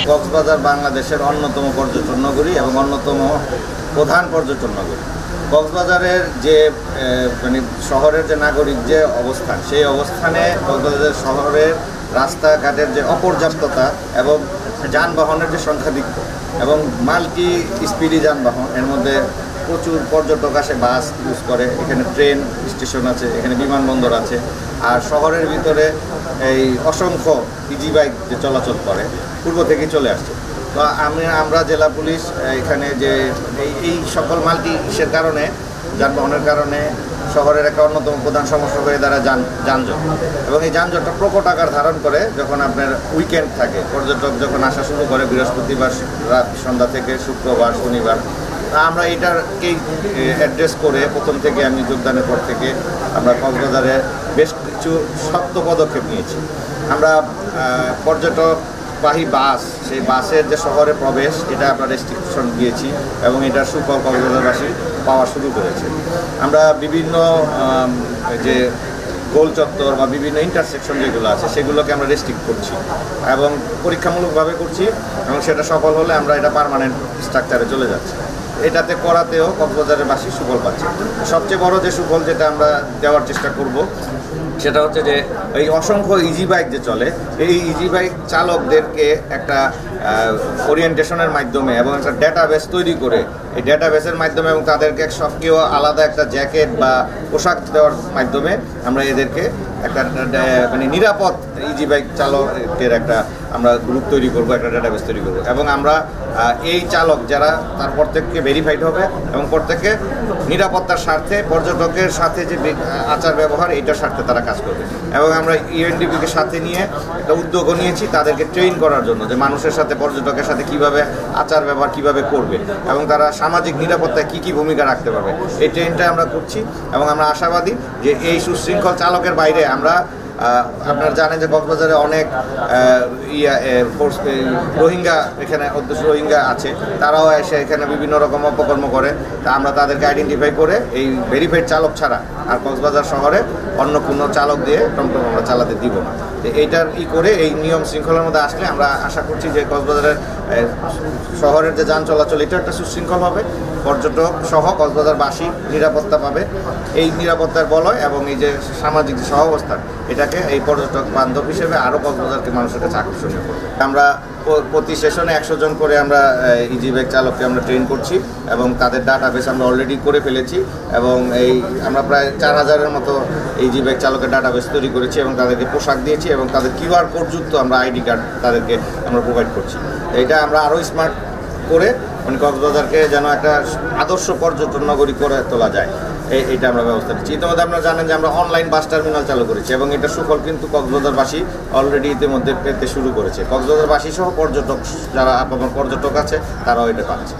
কক্সবাজার বাংলাদেশের অন্যতম পর্যটন নগরী এবং অন্যতম প্রধান পর্যটন নগরী। কক্সবাজারের যে মানে শহরের যে নাগরিক যে অবস্থান, সেই অবস্থানে কক্সবাজার শহরের রাস্তাঘাটের যে অপর্যাপ্ততা এবং যানবাহনের যে সংখ্যাধিক্য এবং মাল্টি স্পিডি যানবাহন, এর মধ্যে প্রচুর পর্যটক আসে, বাস ইউজ করে, এখানে ট্রেন স্টেশন আছে, এখানে বিমানবন্দর আছে, আর শহরের ভিতরে এই অসংখ্য ইজি বাইক যে চলাচল করে পূর্ব থেকেই চলে আসছে। তো আমরা জেলা পুলিশ এখানে যে এই সকল মাল্টি ইসের কারণে, যানবাহনের কারণে শহরের একটা অন্যতম প্রধান সমস্যা হয়ে দাঁড়ায় যানজট, এবং এই যানজটটা প্রকট আকার ধারণ করে যখন আপনার উইকেন্ড থাকে, পর্যটক যখন আসা শুরু করে বৃহস্পতিবার রাত সন্ধ্যা থেকে শুক্রবার শনিবার। আমরা এটাকেই অ্যাড্রেস করে প্রথম থেকে আমি যোগদানের পর থেকে আমরা কক্সবাজারে বেশ কিছু শক্ত পদক্ষেপ নিয়েছি। আমরা পর্যটকবাহী বাস, সেই বাসের যে শহরে প্রবেশ, এটা আমরা রেস্ট্রিকশন দিয়েছি এবং এটার সুফল কক্সবাজারবাসী পাওয়া শুরু করেছে। আমরা বিভিন্ন যে গোল চত্বর বা বিভিন্ন ইন্টারসেকশন যেগুলো আছে সেগুলোকে আমরা রেস্ট্রিক্ট করছি এবং পরীক্ষামূলকভাবে করছি, এবং সেটা সফল হলে আমরা এটা পার্মানেন্ট স্ট্রাকচারে চলে যাচ্ছি। এটাতে করাতেও কক্সবাজারের বাসী সুফল পাচ্ছে। সবচেয়ে বড় যে সুফল যেটা আমরা দেওয়ার চেষ্টা করব সেটা হচ্ছে যে এই অসংখ্য ইজি বাইক যে চলে, এই ইজি বাইক চালকদেরকে একটা ওরিয়েন্টেশনের মাধ্যমে এবং একটা ডেটাবেস তৈরি করে, এই ডেটাবেসের মাধ্যমে এবং তাদেরকে সবকেও আলাদা একটা জ্যাকেট বা পোশাক দেওয়ার মাধ্যমে আমরা এদেরকে একটা মানে নিরাপদ ইজি বাইক চালকের একটা আমরা গ্রুপ তৈরি করব, একটা ডেটাবেস তৈরি করব, এবং আমরা এই চালক যারা তার প্রত্যেককে ভেরিফাইড হবে এবং প্রত্যেককে নিরাপত্তার স্বার্থে, পর্যটকের সাথে যে আচার ব্যবহার, এইটার স্বার্থে তারা কাজ করবে। এবং আমরা ইউএনডিপিকে সাথে নিয়ে একটা উদ্যোগও নিয়েছি তাদেরকে ট্রেন করার জন্য, যে মানুষের সাথে, পর্যটকের সাথে কিভাবে আচার ব্যবহার কিভাবে করবে এবং তারা সামাজিক নিরাপত্তায় কী কী ভূমিকা রাখতে পারবে, এই ট্রেনটা আমরা করছি। এবং আমরা আশাবাদী যে এই সুশৃঙ্খল চালকের বাইরে আমরা, আপনারা জানেন যে কক্সবাজারে অনেক রোহিঙ্গা, এখানে রোহিঙ্গা আছে, তারাও এসে এখানে বিভিন্ন রকম অপকর্ম করে। তা আমরা তাদেরকে আইডেন্টিফাই করে এই ভেরিফাইড চালক ছাড়া আর কক্সবাজার শহরে অন্য কোনো চালক দিয়ে টমটম আমরা চালাতে দিব না। এইটার করে এই নিয়ম শৃঙ্খলার মধ্যে আসলে আমরা আশা করছি যে কক্সবাজারের শহরের যে যান চলাচল, এটা একটা সুশৃঙ্খল হবে, পর্যটক সহ কক্সবাজারবাসী নিরাপত্তা পাবে। এই নিরাপত্তার বলয় এবং এই যে সামাজিক যে সহাবস্থান, এটাকে এই পর্যটক বান্ধব হিসেবে আরও কক্সবাজারকে মানুষের কাছে আকর্ষণীয় করবে। আমরা প্রতি সেশনে 100 জন করে আমরা ইজি বাইক চালককে আমরা ট্রেন করছি এবং তাদের ডাটাবেস আমরা অলরেডি করে ফেলেছি, এবং এই আমরা প্রায় 4000-এর মতো ইজি বাইক চালকের ডাটাবেস তৈরি করেছি এবং তাদেরকে পোশাক দিয়েছি এবং তাদের কিউআর কোডযুক্ত আমরা আইডি কার্ড তাদেরকে আমরা প্রোভাইড করছি। এটা আমরা আরও স্মার্ট করে মানে কক্সবাজারকে যেন একটা আদর্শ পর্যটন নগরী করে তোলা যায়, এইটা আমরা ব্যবস্থা নিচ্ছি। ইতিমধ্যে আপনারা জানেন যে আমরা অনলাইন বাস টার্মিনাল চালু করেছি এবং এটা সুফল কিন্তু কক্সবাজারবাসী অলরেডি ইতিমধ্যে পেতে শুরু করেছে। কক্সবাজারবাসী সহ পর্যটক যারা আপনার পর্যটক আছে তারাও এটা পাচ্ছে।